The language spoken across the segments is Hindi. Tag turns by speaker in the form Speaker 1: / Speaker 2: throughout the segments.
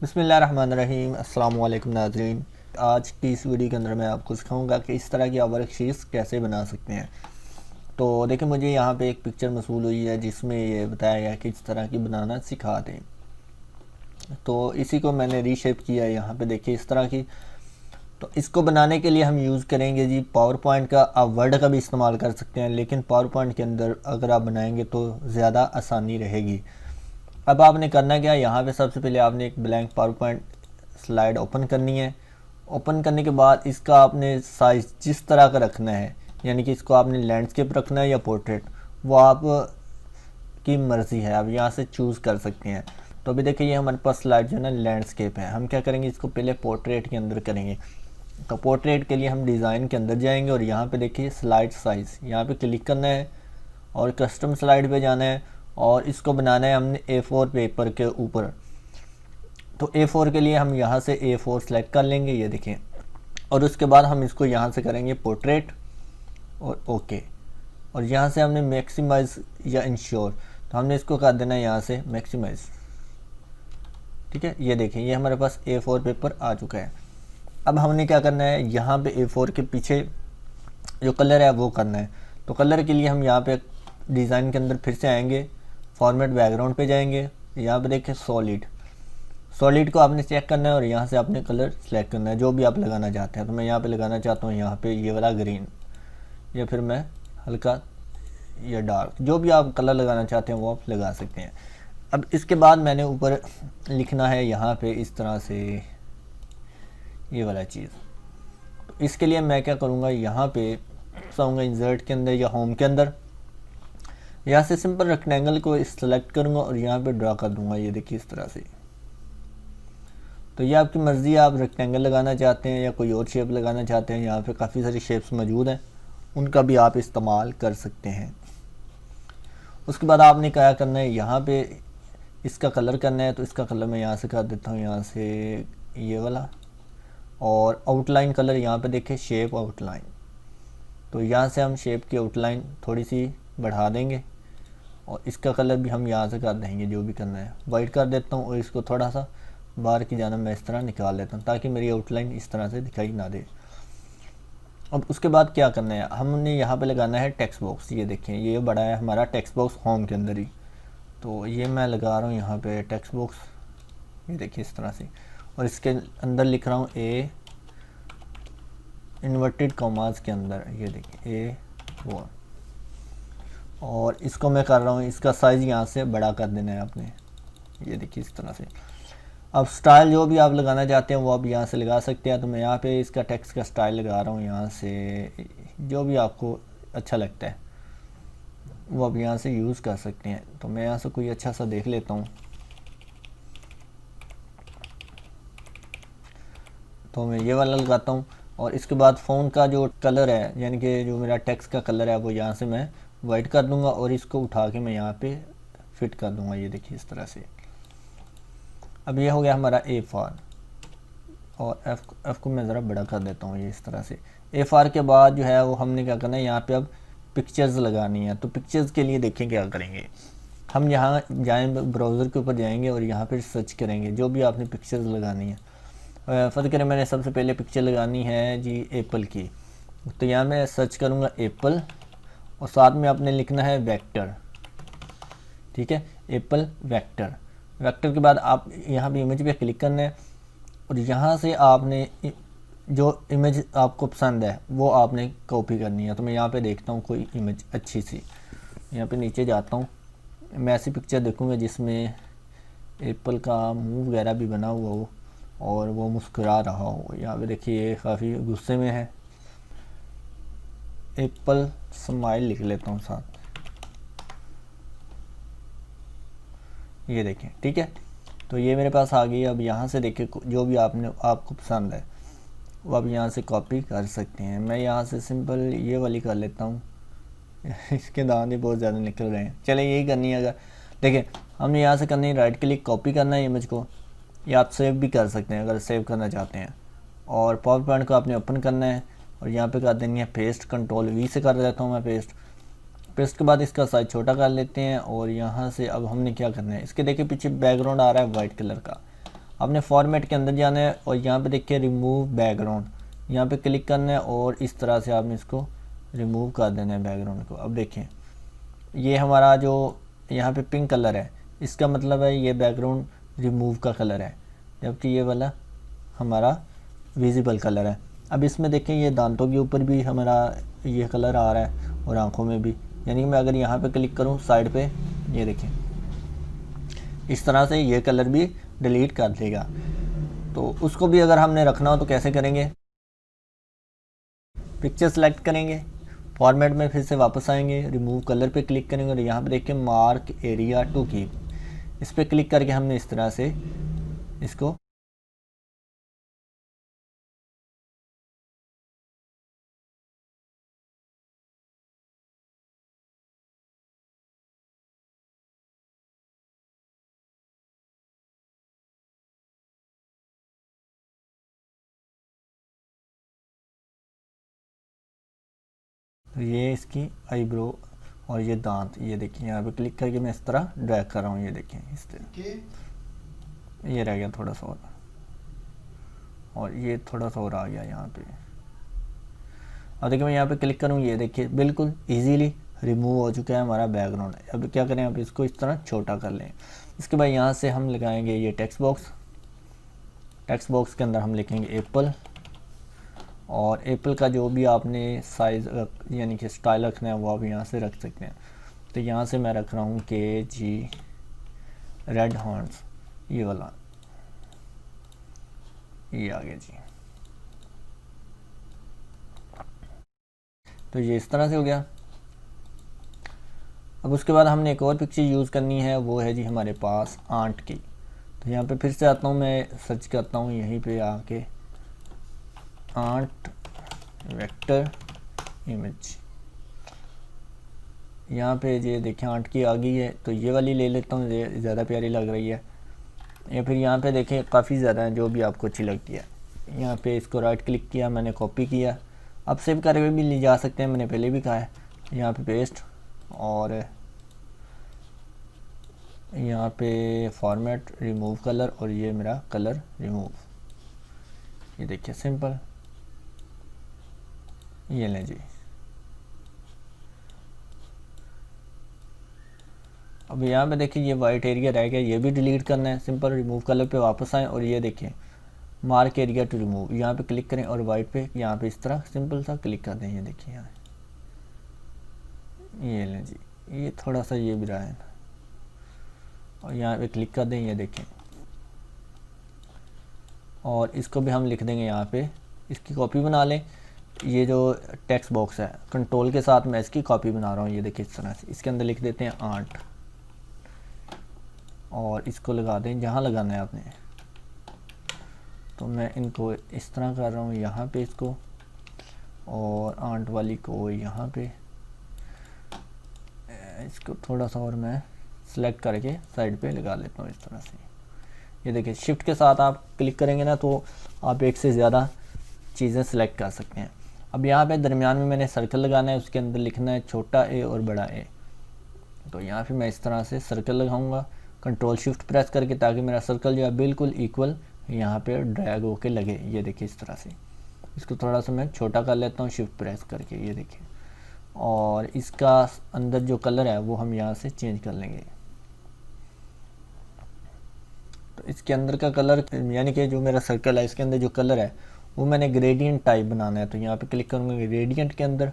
Speaker 1: बिस्मिल्लाहिर्रहमानिर्रहीम। अस्सलाम वालेकुम नाज़रीन। आज की इस वीडियो के अंदर मैं आपको सिखाऊंगा कि इस तरह की आप वर्कशीट्स कैसे बना सकते हैं। तो देखिए, मुझे यहाँ पे एक पिक्चर मसूल हुई है जिसमें ये बताया गया कि इस तरह की बनाना सिखा दें। तो इसी को मैंने रीशेप किया है। यहाँ पे देखिए इस तरह की। तो इसको बनाने के लिए हम यूज़ करेंगे जी पावर पॉइंट का। आप वर्ड का भी इस्तेमाल कर सकते हैं, लेकिन पावर पॉइंट के अंदर अगर आप बनाएंगे तो ज़्यादा आसानी रहेगी। अब आपने करना क्या है, यहाँ पे सबसे पहले आपने एक blank power point slide open करनी है। ओपन करने के बाद इसका आपने साइज़ जिस तरह का रखना है, यानी कि इसको आपने लैंडस्केप रखना है या पोर्ट्रेट, वो आप की मर्ज़ी है, आप यहाँ से चूज़ कर सकते हैं। तो अभी देखिए ये हमारे पास स्लाइड जो है ना लैंडस्केप है। हम क्या करेंगे, इसको पहले पोर्ट्रेट के अंदर करेंगे। तो पोर्ट्रेट के लिए हम डिज़ाइन के अंदर जाएंगे और यहाँ पे देखिए स्लाइड साइज़, यहाँ पे क्लिक करना है और कस्टम स्लाइड पे जाना है और इसको बनाना है हमने A4 पेपर के ऊपर। तो A4 के लिए हम यहाँ से A4 सेलेक्ट कर लेंगे, ये देखें। और उसके बाद हम इसको यहाँ से करेंगे पोर्ट्रेट और ओके। और यहाँ से हमने मैक्सिमाइज़ या इंश्योर, तो हमने इसको कर देना है यहाँ से मैक्सिमाइज़। ठीक है, ये देखें ये हमारे पास A4 पेपर आ चुका है। अब हमने क्या करना है, यहाँ पे A4 के पीछे जो कलर है वो करना है। तो कलर के लिए हम यहाँ पे डिज़ाइन के अंदर फिर से आएंगे, फॉर्मेट बैकग्राउंड पे जाएंगे। यहाँ पे देखें सॉलिड को आपने चेक करना है और यहाँ से आपने कलर सेलेक्ट करना है जो भी आप लगाना चाहते हैं। तो मैं यहाँ पे लगाना चाहता हूँ यहाँ पे ये वाला ग्रीन, या फिर मैं हल्का या डार्क, जो भी आप कलर लगाना चाहते हैं वो आप लगा सकते हैं। अब इसके बाद मैंने ऊपर लिखना है यहाँ पे इस तरह से ये वाला चीज़। तो इसके लिए मैं क्या करूँगा, यहाँ पे जाऊँगा इंसर्ट के अंदर या होम के अंदर, यहाँ से सिंपल रेक्टेंगल को सिलेक्ट करूँगा और यहाँ पे ड्रा कर दूँगा। ये देखिए इस तरह से। तो ये आपकी मर्ज़ी है, आप रेक्टेंगल लगाना चाहते हैं या कोई और शेप लगाना चाहते हैं। यहाँ पे काफ़ी सारी शेप्स मौजूद हैं, उनका भी आप इस्तेमाल कर सकते हैं। उसके बाद आपने क्या करना है, यहाँ पे इसका कलर करना है। तो इसका कलर मैं यहाँ से कर देता हूँ, यहाँ से ये वाला। और आउटलाइन कलर यहाँ पे देखें शेप आउटलाइन, तो यहाँ से हम शेप की आउटलाइन थोड़ी सी बढ़ा देंगे और इसका कलर भी हम यहाँ से कर देंगे, जो भी करना है। वाइट कर देता हूँ और इसको थोड़ा सा बाहर की जानिब मैं इस तरह निकाल लेता हूँ ताकि मेरी आउटलाइन इस तरह से दिखाई ना दे। अब उसके बाद क्या करना है, हमने यहाँ पे लगाना है टेक्स्ट बॉक्स। ये देखें ये बड़ा है हमारा टेक्स्ट बॉक्स होम के अंदर ही। तो ये मैं लगा रहा हूँ यहाँ पे टेक्स्ट बॉक्स, ये देखिए इस तरह से। और इसके अंदर लिख रहा हूँ A इन्वर्टेड कॉमास के अंदर, ये देखिए A1। और इसको मैं कर रहा हूँ, इसका साइज़ यहाँ से बड़ा कर देना है आपने, ये देखिए इस तरह से। अब स्टाइल जो भी आप लगाना चाहते हैं वो आप यहाँ से लगा सकते हैं। तो मैं यहाँ पे इसका टेक्स्ट का स्टाइल लगा रहा हूँ, यहाँ से जो भी आपको अच्छा लगता है वो आप यहाँ से यूज़ कर सकते हैं। तो मैं यहाँ से कोई अच्छा सा देख लेता हूँ। तो मैं ये वाला लगाता हूँ और इसके बाद फ़ॉन्ट का जो कलर है, यानी कि जो मेरा टेक्स्ट का कलर है, वो यहाँ से मैं वाइट कर दूँगा और इसको उठा के मैं यहाँ पे फिट कर दूँगा, ये देखिए इस तरह से। अब ये हो गया हमारा A4 और F को मैं ज़रा बड़ा कर देता हूँ, ये इस तरह से। A4 के बाद जो है वो हमने क्या करना है, यहाँ पे अब पिक्चर्स लगानी है। तो पिक्चर्स के लिए देखें क्या करेंगे, हम यहाँ जाएँ ब्राउज़र के ऊपर जाएंगे और यहाँ पर सर्च करेंगे जो भी आपने पिक्चर्स लगानी है। फ़र्ज़ करें मैंने सबसे पहले पिक्चर लगानी है जी एप्पल की। तो यहाँ मैं सर्च करूँगा एप्पल और साथ में आपने लिखना है वेक्टर। ठीक है, एप्पल वेक्टर। वेक्टर के बाद आप यहाँ पे इमेज पे क्लिक करना है और यहाँ से आपने जो इमेज आपको पसंद है वो आपने कॉपी करनी है। तो मैं यहाँ पे देखता हूँ कोई इमेज अच्छी सी, यहाँ पे नीचे जाता हूँ। मैं ऐसी पिक्चर देखूँगा जिसमें एप्पल का मुँह वगैरह भी बना हुआ हो और वो मुस्कुरा रहा हो। यहाँ पे देखिए ये काफ़ी गुस्से में है। एप्पल स्माइल लिख लेता हूँ साथ, ये देखें। ठीक है, तो ये मेरे पास आ गई। अब यहाँ से देखिए जो भी आपको पसंद है वो आप यहाँ से कॉपी कर सकते हैं। मैं यहाँ से सिंपल ये वाली कर लेता हूँ इसके दांत ही बहुत ज़्यादा निकल रहे हैं। चले यही करनी है। अगर देखिए हमने यहाँ से करनी है राइट क्लिक, कॉपी करना है इमेज को, या आप सेव भी कर सकते हैं अगर सेव करना चाहते हैं। और पावर पॉइंट को आपने ओपन करना है और यहाँ पे कर देनी है पेस्ट। कंट्रोल V से कर देता हूँ मैं पेस्ट के बाद इसका साइज छोटा कर लेते हैं। और यहाँ से अब हमने क्या करना है, इसके देखिए पीछे बैकग्राउंड आ रहा है वाइट कलर का। आपने फॉर्मेट के अंदर जाना है और यहाँ पे देखिए रिमूव बैकग्राउंड, यहाँ पे क्लिक करना है और इस तरह से आपने इसको रिमूव कर देना है बैकग्राउंड को। अब देखें ये हमारा जो यहाँ पे पिंक कलर है, इसका मतलब है ये बैकग्राउंड रिमूव का कलर है, जबकि ये वाला हमारा विजिबल कलर है। अब इसमें देखें ये दांतों के ऊपर भी हमारा ये कलर आ रहा है और आँखों में भी, यानी कि मैं अगर यहाँ पे क्लिक करूँ साइड पे, ये देखें इस तरह से ये कलर भी डिलीट कर देगा। तो उसको भी अगर हमने रखना हो तो कैसे करेंगे, पिक्चर सेलेक्ट करेंगे, फॉर्मेट में फिर से वापस आएंगे, रिमूव कलर पे क्लिक करेंगे और यहाँ पे देखिए मार्क एरिया टू कीप, इस पर क्लिक करके हमने इस तरह से इसको तो ये इसकी आईब्रो और ये दांत, ये देखिए यहाँ पे क्लिक करके मैं इस तरह ड्रैग कर रहा हूँ, ये देखिए इस तरह ये रह गया थोड़ा सा और ये थोड़ा सा और आ गया यहाँ पे। अब देखिए मैं यहाँ पे क्लिक करूँ, ये देखिए बिल्कुल इजीली रिमूव हो चुका है हमारा बैकग्राउंड। अब क्या करें, अब इसको इस तरह छोटा कर लें। इसके बाद यहाँ से हम लगाएंगे ये टेक्स्ट बॉक्स, टेक्स्ट बॉक्स के अंदर हम लिखेंगे एप्पल, और एप्पल का जो भी आपने साइज़ यानी कि स्टाइल रखना है वो आप यहाँ से रख सकते हैं। तो यहाँ से मैं रख रहा हूँ KG रेड हॉर्न्स, ये वाला, ये आ गया जी। तो ये इस तरह से हो गया। अब उसके बाद हमने एक और पिक्चर यूज़ करनी है, वो है जी हमारे पास आंट की। तो यहाँ पे फिर से आता हूँ, मैं सर्च करता हूँ यहीं पे आके आंट वेक्टर इमेज, यहाँ पे ये देखें आंट की आ गई है। तो ये वाली ले लेता हूँ, ये ज़्यादा प्यारी लग रही है। या फिर यहाँ पे देखें काफ़ी ज़्यादा है, जो भी आपको अच्छी लगती है। यहाँ पे इसको राइट क्लिक किया, मैंने कॉपी किया, अब सेव करके भी ले जा सकते हैं, मैंने पहले भी कहा है। यहाँ पे पेस्ट और यहाँ पे फॉर्मेट रिमूव कलर, और ये मेरा कलर रिमूव, ये देखिए सिंपल, ये लें जी। अब यहाँ पे देखिए ये वाइट एरिया रह गया, ये भी डिलीट करना है। सिंपल रिमूव कलर पे वापस आएँ और ये देखिए मार्क एरिया टू रिमूव, यहाँ पे क्लिक करें और वाइट पे यहाँ पे इस तरह सिंपल सा क्लिक कर दें। ये देखिए यहाँ, ये लें जी, ये थोड़ा सा ये भी रहा है और यहाँ पे क्लिक कर दें, ये देखें। और इसको भी हम लिख देंगे यहाँ पे, इसकी कॉपी बना लें। ये जो टेक्स्ट बॉक्स है कंट्रोल के साथ मैं इसकी कॉपी बना रहा हूँ, ये देखिए इस तरह से। इसके अंदर लिख देते हैं आंट और इसको लगा दें जहाँ लगाना है आपने। तो मैं इनको इस तरह कर रहा हूँ यहाँ पे इसको, और आंट वाली को यहाँ पे, इसको थोड़ा सा और मैं सेलेक्ट करके साइड पे लगा लेता हूँ इस तरह से। ये देखिए शिफ्ट के साथ आप क्लिक करेंगे ना तो आप एक से ज़्यादा चीज़ें सेलेक्ट कर सकते हैं। अब यहाँ पे दरमियान में मैंने सर्कल लगाना है, उसके अंदर लिखना है छोटा ए और बड़ा ए। तो यहाँ पे मैं इस तरह से सर्कल लगाऊंगा कंट्रोल शिफ्ट प्रेस करके, ताकि मेरा सर्कल जो है बिल्कुल इक्वल यहाँ पे ड्रैग होके लगे। ये देखिए इस तरह से। इसको थोड़ा सा मैं छोटा कर लेता हूँ शिफ्ट प्रेस करके, ये देखिए। और इसका अंदर जो कलर है वो हम यहाँ से चेंज कर लेंगे। तो इसके अंदर का कलर, यानी कि जो मेरा सर्कल है इसके अंदर जो कलर है वो मैंने ग्रेडियंट टाइप बनाना है। तो यहाँ पे क्लिक करूँगा ग्रेडियंट के अंदर,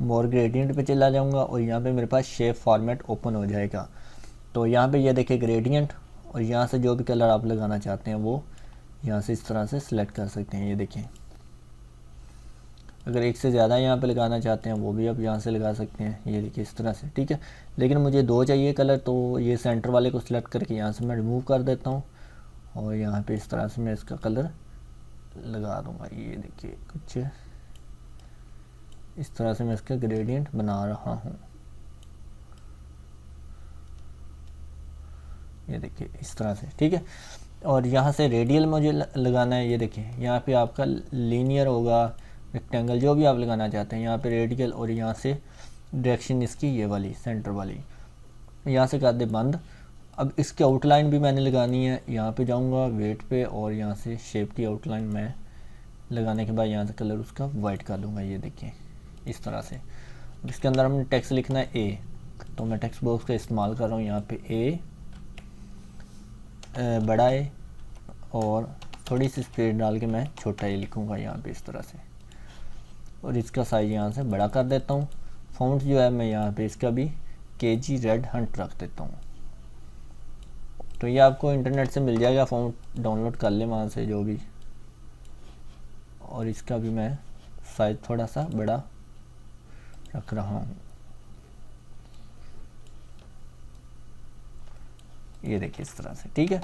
Speaker 1: मोर ग्रेडियंट पे चला जाऊँगा और यहाँ पे मेरे पास शेप फॉर्मेट ओपन हो जाएगा। तो यहाँ पे ये देखिए ग्रेडियंट, और यहाँ से जो भी कलर आप लगाना चाहते हैं वो यहाँ से इस तरह से सिलेक्ट कर सकते हैं। ये देखिए, अगर एक से ज़्यादा यहाँ पे लगाना चाहते हैं वो भी आप यहाँ से लगा सकते हैं। ये देखिए इस तरह से, ठीक है। लेकिन मुझे दो चाहिए कलर, तो ये सेंटर वाले को सिलेक्ट करके यहाँ से मैं रिमूव कर देता हूँ और यहाँ पे इस तरह से मैं इसका कलर लगा दूँगा। ये देखिए कुछ इस तरह से मैं इसका ग्रेडियंट बना रहा हूँ। ये देखिए इस तरह से, ठीक है। और यहाँ से रेडियल मुझे लगाना है। ये देखिए यहाँ पे आपका लीनियर होगा, रेक्टेंगल, जो भी आप लगाना चाहते हैं। यहाँ पे रेडियल, और यहाँ से डायरेक्शन इसकी ये वाली सेंटर वाली, यहाँ से कर दे बंद। अब इसकी आउटलाइन भी मैंने लगानी है। यहाँ पे जाऊँगा वेट पे और यहाँ से शेप की आउटलाइन मैं लगाने के बाद यहाँ से कलर उसका वाइट कर लूँगा। ये देखिए इस तरह से। इसके अंदर हमने टेक्स्ट लिखना है ए, तो मैं टेक्स्ट बॉक्स का इस्तेमाल कर रहा हूँ। यहाँ पे ए बड़ा ए और थोड़ी सी स्पेस डाल के मैं छोटा ए लिखूँगा यहाँ पे इस तरह से, और इसका साइज़ यहाँ से बड़ा कर देता हूँ। फ़ॉन्ट जो है मैं यहाँ पे इसका भी केजी रेड हंट रख देता हूँ। तो ये आपको इंटरनेट से मिल जाएगा, फ़ॉन्ट डाउनलोड कर लें वहाँ से जो भी। और इसका भी मैं साइज़ थोड़ा सा बड़ा रख रहा हूँ। ये देखिए इस तरह से, ठीक है।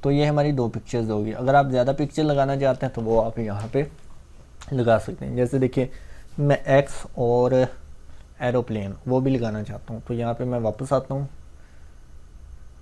Speaker 1: तो ये हमारी 2 पिक्चर्स होगी। अगर आप ज़्यादा पिक्चर लगाना चाहते हैं तो वो आप यहाँ पे लगा सकते हैं। जैसे देखिए मैं एक्स और एरोप्लेन वो भी लगाना चाहता हूँ, तो यहाँ पे मैं वापस आता हूँ।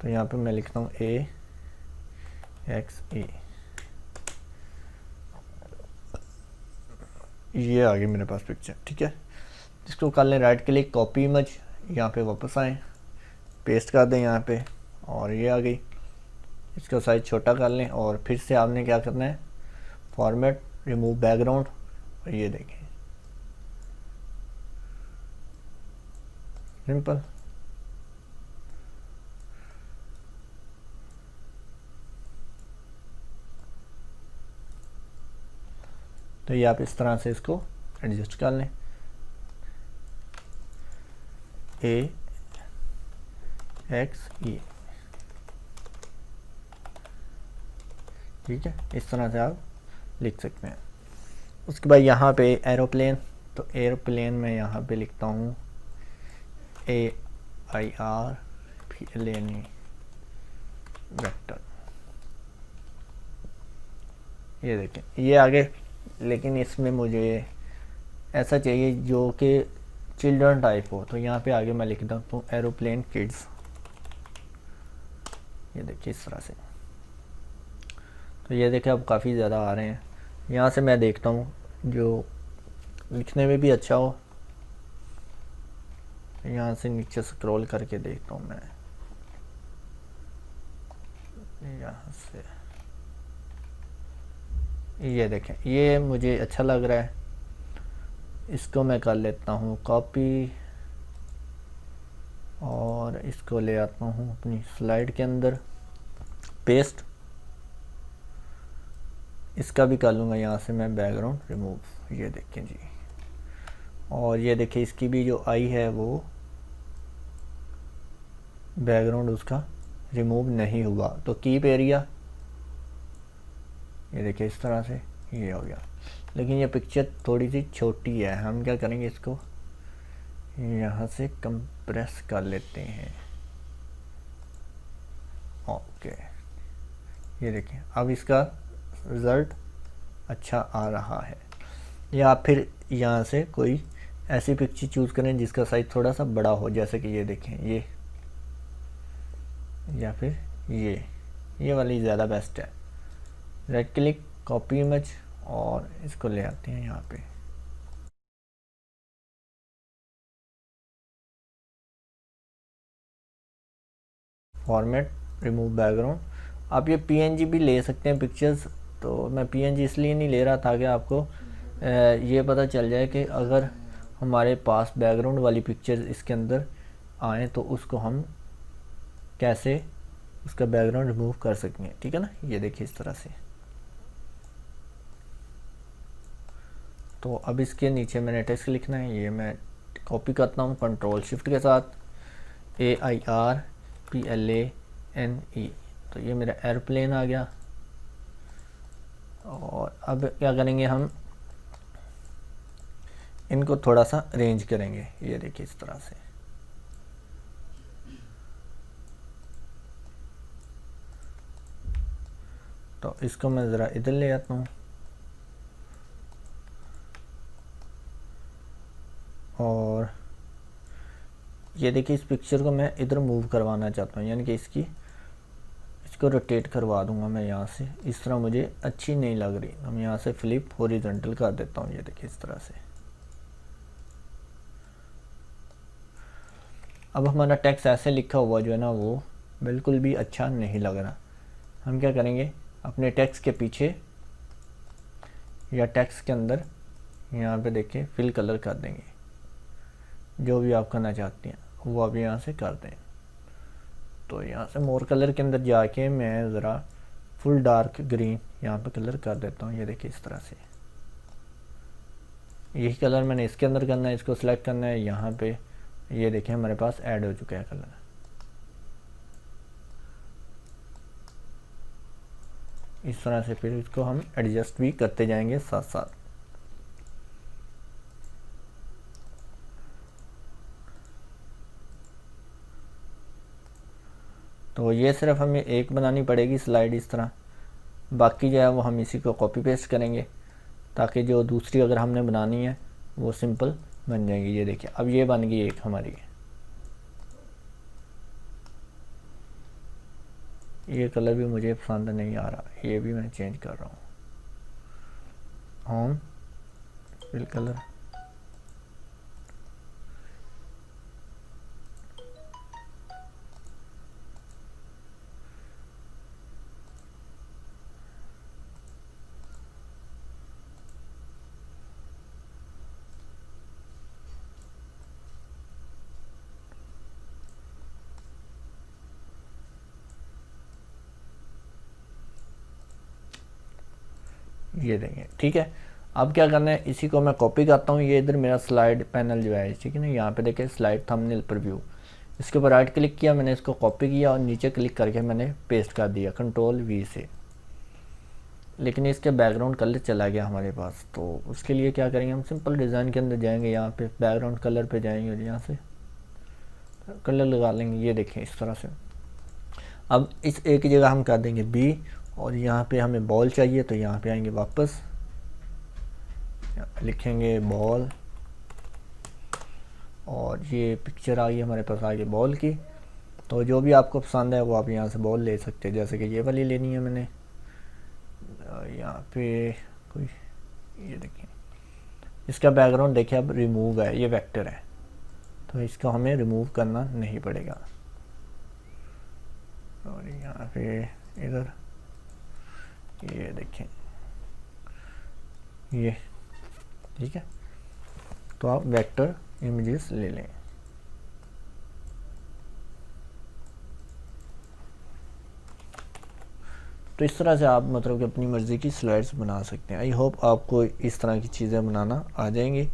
Speaker 1: तो यहाँ पे मैं लिखता हूँ ए एक्स ए, ये आ गई मेरे पास पिक्चर, ठीक है। इसको कर लें राइट क्लिक, कॉपी इमेज, यहाँ पे वापस आएँ, पेस्ट कर दें यहाँ पे, और ये आ गई। इसका साइज़ छोटा कर लें और फिर से आपने क्या करना है, फॉर्मेट, रिमूव बैकग्राउंड, और ये देखें सिंपल। तो ये आप इस तरह से इसको एडजस्ट कर लें। ए एक्स ई, ठीक है, इस तरह से आप लिख सकते हैं। उसके बाद यहाँ पे एरोप्लेन, तो एरोप्लेन में यहाँ पे लिखता हूँ A I R P L N E vector. ये देखें ये आगे, लेकिन इसमें मुझे ऐसा चाहिए जो कि चिल्ड्रन टाइप हो, तो यहाँ पे आगे मैं लिख देता हूँ एरोप्लेन किड्स। ये देखिए इस तरह से। तो ये देखिए अब काफ़ी ज़्यादा आ रहे हैं। यहाँ से मैं देखता हूँ जो लिखने में भी अच्छा हो। यहाँ से नीचे स्क्रॉल करके देखता हूँ मैं, यहाँ से ये देखें ये मुझे अच्छा लग रहा है। इसको मैं कर लेता हूँ कॉपी और इसको ले आता हूँ अपनी स्लाइड के अंदर, पेस्ट। इसका भी कर लूँगा यहाँ से मैं बैकग्राउंड रिमूव। ये देखें जी, और ये देखिए इसकी भी जो आई है वो बैकग्राउंड उसका रिमूव नहीं हुआ। तो कीप एरिया, ये देखिए इस तरह से ये हो गया। लेकिन ये पिक्चर थोड़ी सी छोटी है, हम क्या करेंगे इसको यहाँ से कंप्रेस कर लेते हैं। ओके, ये देखिए अब इसका रिज़ल्ट अच्छा आ रहा है। या फिर यहाँ से कोई ऐसी पिक्चर चूज़ करें जिसका साइज़ थोड़ा सा बड़ा हो, जैसे कि ये देखें ये, या फिर ये वाली ज़्यादा बेस्ट है। राइट क्लिक, कॉपी इमेज, और इसको ले आते हैं यहाँ पे। Format, remove background. आप ये पीएनजी भी ले सकते हैं पिक्चर्स, तो मैं पीएनजी इसलिए नहीं ले रहा था कि आपको ये पता चल जाए कि अगर हमारे पास बैकग्राउंड वाली पिक्चर्स इसके अंदर आए तो उसको हम कैसे उसका बैकग्राउंड रिमूव कर सकेंगे, ठीक है ना। ये देखिए इस तरह से। तो अब इसके नीचे मैंने टेक्स्ट लिखना है, ये मैं कॉपी करता हूँ कंट्रोल शिफ्ट के साथ, AIRPLANE। तो ये मेरा एयरप्लेन आ गया। और अब क्या करेंगे, हम इनको थोड़ा सा अरेंज करेंगे। ये देखिए इस तरह से। तो इसको मैं ज़रा इधर ले आता हूँ, और ये देखिए इस पिक्चर को मैं इधर मूव करवाना चाहता हूँ, यानी कि इसको रोटेट करवा दूंगा मैं यहाँ से। इस तरह मुझे अच्छी नहीं लग रही, हम यहाँ से फ्लिप हॉरिजॉन्टल कर देता हूँ। ये देखिए इस तरह से। अब हमारा टेक्स्ट ऐसे लिखा हुआ जो है ना वो बिल्कुल भी अच्छा नहीं लग रहा। हम क्या करेंगे, अपने टेक्स्ट के पीछे या टेक्स्ट के अंदर यहाँ पे देखिए फिल कलर कर देंगे, जो भी आप करना चाहते हैं वो आप यहाँ से कर दें। तो यहाँ से मोर कलर के अंदर जाके मैं ज़रा फुल डार्क ग्रीन यहाँ पे कलर कर देता हूँ। ये देखिए इस तरह से, यही कलर मैंने इसके अंदर करना है, इसको सिलेक्ट करना है यहाँ पे। ये देखिए हमारे पास ऐड हो चुका है कलर। इस तरह से फिर इसको हम एडजस्ट भी करते जाएंगे साथ साथ। तो ये सिर्फ हमें एक बनानी पड़ेगी स्लाइड इस तरह, बाकी जो है वो हम इसी को कॉपी पेस्ट करेंगे ताकि जो दूसरी अगर हमने बनानी है वो सिंपल बन जाएगी। ये देखिए अब ये बन गई एक हमारी। ये कलर भी मुझे पसंद नहीं आ रहा, ये भी मैं चेंज कर रहा हूँ। होम फिल कलर, ये देंगे। ठीक है, अब क्या करना है, इसी को मैं कॉपी करता हूँ। ये इधर मेरा स्लाइड पैनल जो है, ठीक है ना, यहाँ पे देखिए स्लाइड थंबनेल प्रीव्यू, इसके ऊपर राइट क्लिक किया मैंने, इसको कॉपी किया और नीचे क्लिक करके मैंने पेस्ट कर दिया Ctrl+V से। लेकिन इसके बैकग्राउंड कलर चला गया हमारे पास, तो उसके लिए क्या करेंगे, हम सिंपल डिज़ाइन के अंदर जाएंगे, यहाँ पे बैकग्राउंड कलर पे जाएंगे और यहाँ से कलर लगा लेंगे। ये देखें इस तरह से। अब इस एक जगह हम कर देंगे B, और यहाँ पे हमें बॉल चाहिए तो यहाँ पे आएंगे वापस, लिखेंगे बॉल, और ये पिक्चर आ गई हमारे पास आगे बॉल की। तो जो भी आपको पसंद है वो आप यहाँ से बॉल ले सकते हैं, जैसे कि ये वाली लेनी है मैंने। यहाँ पे कोई, ये देखिए इसका बैकग्राउंड देखिए अब रिमूव है, ये वेक्टर है तो इसको हमें रिमूव करना नहीं पड़ेगा। और यहाँ पे इधर ये देखें, ये ठीक है। तो आप वेक्टर इमेजेस ले लें। तो इस तरह से आप मतलब कि अपनी मर्ज़ी की स्लाइड्स बना सकते हैं। आई होप आपको इस तरह की चीज़ें बनाना आ जाएंगी।